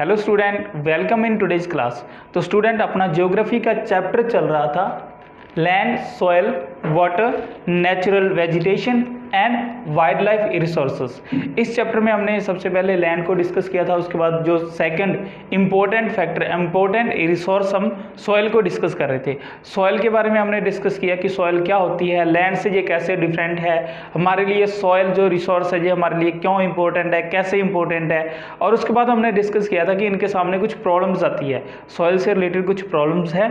Hello student, welcome in today's class. तो student, अपना geography का चैप्टर चल रहा था land, soil, water, natural vegetation and wild life resources. इस चैप्टर में हमने सबसे पहले लैंड को डिस्कस किया था, उसके बाद जो second important factor, important resource, हम सॉइल को डिस्कस कर रहे थे। सॉइल के बारे में हमने डिस्कस किया कि सॉइल क्या होती है, लैंड से ये कैसे डिफरेंट है, हमारे लिए सॉइल जो रिसोर्स है ये हमारे लिए क्यों इंपॉर्टेंट है, कैसे इंपॉर्टेंट है। और उसके बाद हमने डिस्कस किया था कि इनके सामने कुछ प्रॉब्लम्स आती है, सॉइल से रिलेटेड कुछ प्रॉब्लम्स है,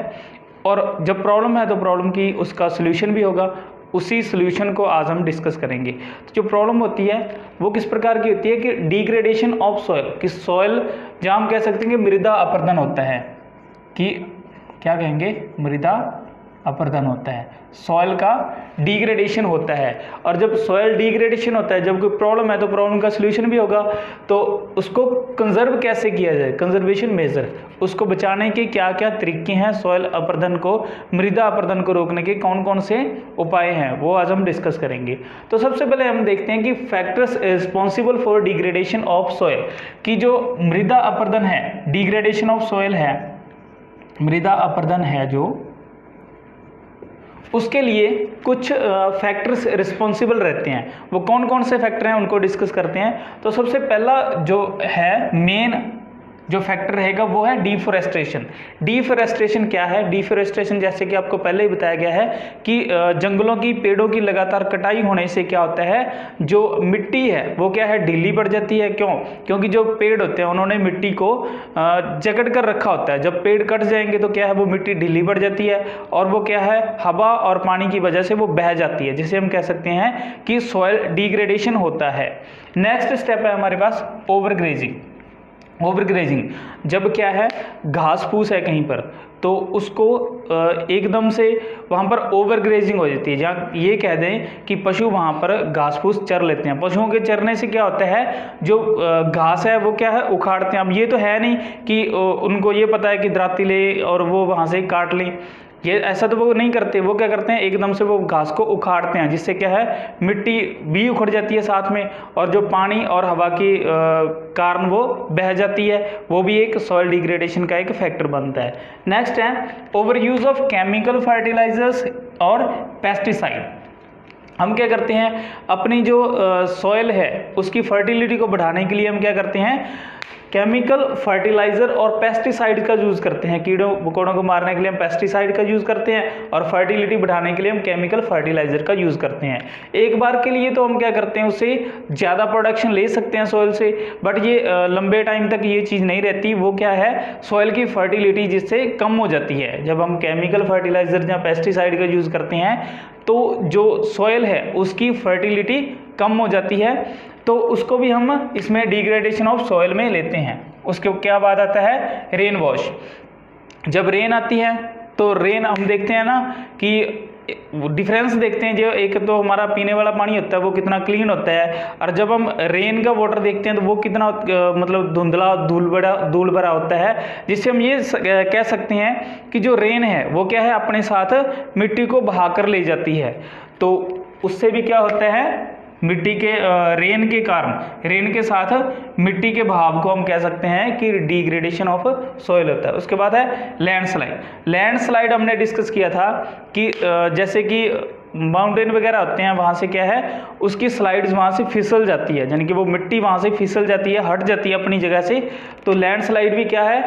और जब प्रॉब्लम है तो प्रॉब्लम की उसका सोल्यूशन भी होगा। उसी सोल्यूशन को आज हम डिस्कस करेंगे। तो जो प्रॉब्लम होती है वो किस प्रकार की होती है कि डिग्रेडेशन ऑफ सॉइल, कि सॉइल जहाँ हम कह सकते हैं कि मृदा अपरदन होता है, कि क्या कहेंगे, मृदा अपरदन होता है, सॉइल का डिग्रेडेशन होता है। और जब सॉइल डिग्रेडेशन होता है, जब कोई प्रॉब्लम है तो प्रॉब्लम का सोल्यूशन भी होगा। तो उसको कंजर्व कैसे किया जाए, कंजर्वेशन मेजर, उसको बचाने के क्या क्या तरीके हैं, सॉइल अपरदन को, मृदा अपरदन को रोकने के कौन कौन से उपाय हैं, वो आज हम डिस्कस करेंगे। तो सबसे पहले हम देखते हैं कि factors responsible for degradation of soil, कि जो मृदा अपरदन है, डिग्रेडेशन ऑफ सॉइल है, मृदा अपरदन है जो, उसके लिए कुछ फैक्टर्स रिस्पॉन्सिबल रहते हैं। वो कौन कौन से फैक्टर हैं उनको डिस्कस करते हैं। तो सबसे पहला जो है मेन जो फैक्टर रहेगा वो है डिफोरेस्टेशन। डिफोरेस्टेशन क्या है? डिफोरेस्टेशन जैसे कि आपको पहले ही बताया गया है कि जंगलों की, पेड़ों की लगातार कटाई होने से क्या होता है, जो मिट्टी है वो क्या है, ढीली पड़ जाती है। क्यों? क्योंकि जो पेड़ होते हैं उन्होंने मिट्टी को जकड़ कर रखा होता है। जब पेड़ कट जाएंगे तो क्या है, वो मिट्टी ढीली पड़ जाती है और वो क्या है, हवा और पानी की वजह से वो बह जाती है, जिसे हम कह सकते हैं कि सॉइल डिग्रेडेशन होता है। नेक्स्ट स्टेप है हमारे पास ओवरग्रेजिंग। ओवरग्रेजिंग जब क्या है, घास फूस है कहीं पर तो उसको एकदम से वहाँ पर ओवरग्रेजिंग हो जाती है, जहाँ ये कह दें कि पशु वहाँ पर घास फूस चर लेते हैं। पशुओं के चरने से क्या होता है, जो घास है वो क्या है, उखाड़ते हैं। अब ये तो है नहीं कि उनको ये पता है कि दराती ले और वो वहाँ से काट लें, ये ऐसा तो वो नहीं करते। वो क्या करते हैं, एकदम से वो घास को उखाड़ते हैं, जिससे क्या है, मिट्टी भी उखड़ जाती है साथ में, और जो पानी और हवा के कारण वो बह जाती है, वो भी एक सॉइल डिग्रेडेशन का एक फैक्टर बनता है। नेक्स्ट है over use of chemical fertilisers और पेस्टिसाइड। हम क्या करते हैं, अपनी जो सॉइल है उसकी फर्टिलिटी को बढ़ाने के लिए हम क्या करते हैं, केमिकल फर्टिलाइजर और पेस्टिसाइड का यूज करते हैं। कीड़ों मकोड़ों को मारने के लिए हम पेस्टिसाइड का यूज करते हैं, और फर्टिलिटी बढ़ाने के लिए हम केमिकल फर्टिलाइजर का यूज करते हैं। एक बार के लिए तो हम क्या करते हैं, उससे ज़्यादा प्रोडक्शन ले सकते हैं सॉइल से, बट ये लंबे टाइम तक ये चीज़ नहीं रहती। वो क्या है, सॉइल की फर्टिलिटी जिससे कम हो जाती है। जब हम केमिकल फर्टिलाइजर या पेस्टिसाइड का यूज करते हैं तो जो सॉइल है उसकी फर्टिलिटी कम हो जाती है, तो उसको भी हम इसमें डिग्रेडेशन ऑफ सॉइल में लेते हैं। उसके क्या बाद आता है, रेन वॉश। जब रेन आती है तो रेन हम देखते हैं ना कि डिफरेंस देखते हैं, जो एक तो हमारा पीने वाला पानी होता है वो कितना क्लीन होता है, और जब हम रेन का वाटर देखते हैं तो वो कितना मतलब धुंधला, धूल भरा होता है, जिससे हम ये कह सकते हैं कि जो रेन है वो क्या है, अपने साथ मिट्टी को बहा कर ले जाती है। तो उससे भी क्या होता है, मिट्टी के रेन के कारण, रेन के साथ मिट्टी के बहाव को हम कह सकते हैं कि डिग्रेडेशन ऑफ सॉइल होता है। उसके बाद है लैंडस्लाइड। लैंडस्लाइड हमने डिस्कस किया था कि जैसे कि माउंटेन वगैरह होते हैं, वहाँ से क्या है, उसकी स्लाइड्स वहाँ से फिसल जाती है, यानी कि वो मिट्टी वहाँ से फिसल जाती है, हट जाती है अपनी जगह से। तो लैंडस्लाइड भी क्या है,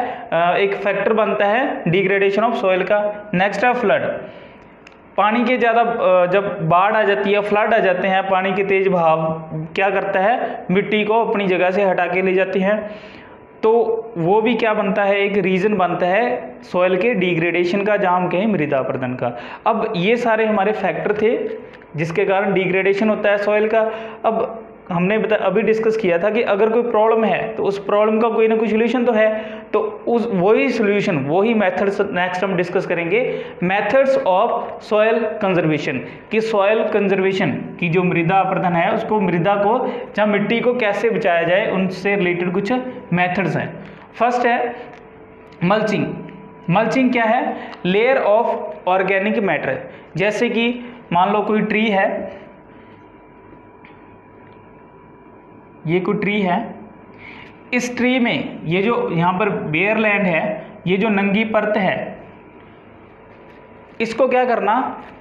एक फैक्टर बनता है डिग्रेडेशन ऑफ सॉइल का। नेक्स्ट है फ्लड। पानी के ज़्यादा जब बाढ़ आ जाती है, फ्लड आ जाते हैं, पानी के तेज बहाव क्या करता है, मिट्टी को अपनी जगह से हटा के ले जाती हैं, तो वो भी क्या बनता है, एक रीज़न बनता है सॉइल के डिग्रेडेशन का, जहाँ हम कहें मृदा अपरदन का। अब ये सारे हमारे फैक्टर थे जिसके कारण डिग्रेडेशन होता है सॉइल का। अब हमने अभी डिस्कस किया था कि अगर कोई प्रॉब्लम है तो उस प्रॉब्लम का कोई ना कोई सोल्यूशन तो है, तो उस वही सोल्यूशन, वही मेथड्स नेक्स्ट हम डिस्कस करेंगे, मेथड्स ऑफ सॉइल कंजर्वेशन, कि सॉइल कंजर्वेशन की जो मृदा अपरदन है उसको, मृदा को या मिट्टी को कैसे बचाया जाए, उनसे रिलेटेड कुछ मेथड्स हैं। फर्स्ट है मल्चिंग। मल्चिंग क्या है, लेयर ऑफ ऑर्गेनिक मैटर। जैसे कि मान लो कोई ट्री है, ये कोई ट्री है, इस ट्री में ये जो यहाँ पर बेयर लैंड है, ये जो नंगी परत है, इसको क्या करना,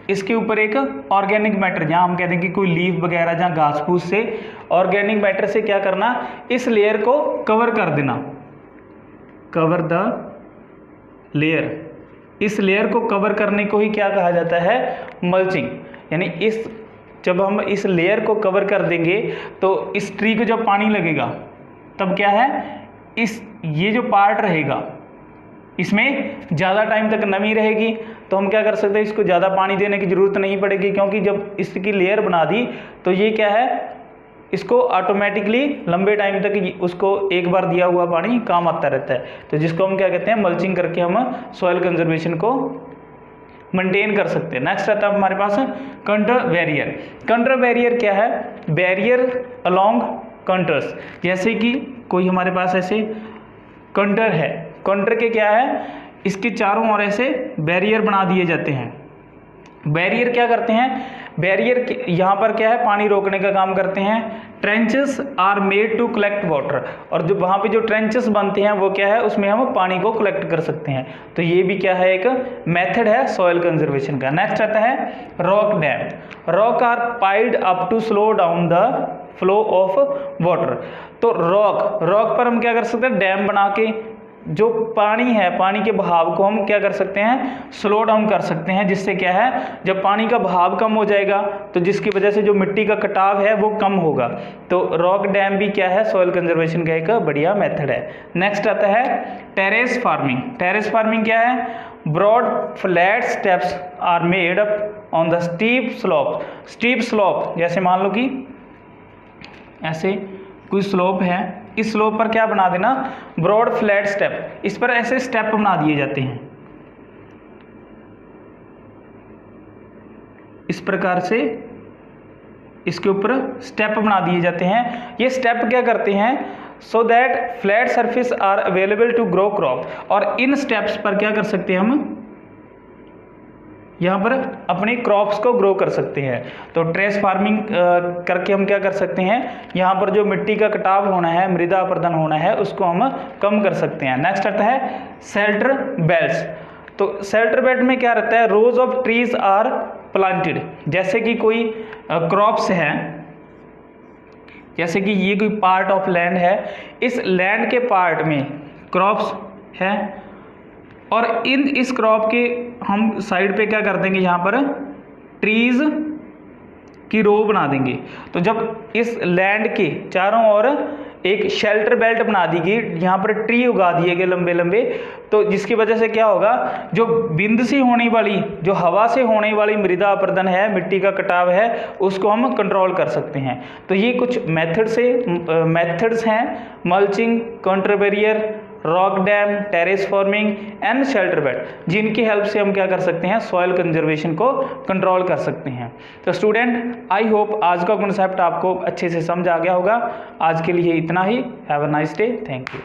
इसके ऊपर एक ऑर्गेनिक मैटर, जहाँ हम कहते हैं कि कोई लीफ वगैरह जहाँ घास फूस से ऑर्गेनिक मैटर से क्या करना, इस लेयर को कवर कर देना, कवर द लेयर। इस लेयर को कवर करने को ही क्या कहा जाता है, मल्चिंग। यानी जब हम इस लेयर को कवर कर देंगे तो इस ट्री को जब पानी लगेगा तब क्या है, ये जो पार्ट रहेगा इसमें ज़्यादा टाइम तक नमी रहेगी, तो हम क्या कर सकते हैं, इसको ज़्यादा पानी देने की ज़रूरत नहीं पड़ेगी, क्योंकि जब इसकी लेयर बना दी तो ये क्या है, इसको ऑटोमेटिकली लंबे टाइम तक उसको एक बार दिया हुआ पानी काम आता रहता है। तो जिसको हम क्या कहते हैं, मल्चिंग करके हम सॉइल कंजर्वेशन को मेंटेन कर सकते हैं। नेक्स्ट आता है हमारे पास कंटर बैरियर। कंटर बैरियर क्या है, बैरियर अलोंग कंटर्स। जैसे कि कोई हमारे पास ऐसे कंटर है, कंटर के क्या है, इसके चारों ओर ऐसे बैरियर बना दिए जाते हैं। बैरियर क्या करते हैं, बैरियर यहाँ पर क्या है, पानी रोकने का काम करते हैं। Trenches are made to collect water, और जो वहाँ पे जो ट्रेंचेस बनते हैं वो क्या है, उसमें हम पानी को कलेक्ट कर सकते हैं। तो ये भी क्या है, एक मेथड है सॉइल कंजर्वेशन का। नेक्स्ट आता है rock dam. Rock are piled up to slow down the flow of water. तो रॉक पर हम क्या कर सकते हैं, डैम बना के जो पानी है, पानी के बहाव को हम क्या कर सकते हैं, स्लो डाउन कर सकते हैं। जिससे क्या है, जब पानी का बहाव कम हो जाएगा तो जिसकी वजह से जो मिट्टी का कटाव है वो कम होगा। तो रॉक डैम भी क्या है, सॉइल कंजर्वेशन का एक बढ़िया मेथड है। नेक्स्ट आता है टेरेस फार्मिंग। टेरेस फार्मिंग क्या है, broad flat steps are made up on the steep slope. Steep slope, जैसे मान लो कि ऐसे कोई स्लोप है, इस स्लोप पर क्या बना देना, ब्रॉड फ्लैट स्टेप, इस पर ऐसे स्टेप बना दिए जाते हैं। इस प्रकार से इसके ऊपर स्टेप बना दिए जाते हैं। ये स्टेप क्या करते हैं, so that flat surface are available to grow crop. और इन स्टेप्स पर क्या कर सकते हैं, हम यहाँ पर अपने क्रॉप्स को ग्रो कर सकते हैं। तो टेरेस फार्मिंग करके हम क्या कर सकते हैं, यहाँ पर जो मिट्टी का कटाव होना है, मृदा अपरदन होना है, उसको हम कम कर सकते हैं। नेक्स्ट आता है शेल्टर बेल्ट्स। तो शेल्टर बेल्ट में क्या रहता है, rows of trees are planted. जैसे कि कोई क्रॉप्स है, जैसे कि ये कोई पार्ट ऑफ लैंड है, इस लैंड के पार्ट में क्रॉप्स है, और इस क्रॉप के हम साइड पे क्या कर देंगे, यहाँ पर ट्रीज की रो बना देंगे। तो जब इस लैंड के चारों ओर एक शेल्टर बेल्ट बना दी गई, यहाँ पर ट्री उगा दिए गए लंबे लंबे, तो जिसकी वजह से क्या होगा, जो बिंद से होने वाली, जो हवा से होने वाली मृदा अपरदन है, मिट्टी का कटाव है, उसको हम कंट्रोल कर सकते हैं। तो ये कुछ मेथड्स हैं, mulching, counter barrier, rock dam, terrace farming and shelter belt, जिनकी हेल्प से हम क्या कर सकते हैं, सॉइल कंजर्वेशन को कंट्रोल कर सकते हैं। तो स्टूडेंट, आई होप आज का कॉन्सेप्ट आपको अच्छे से समझ आ गया होगा। आज के लिए इतना ही। Have a nice day. Thank you.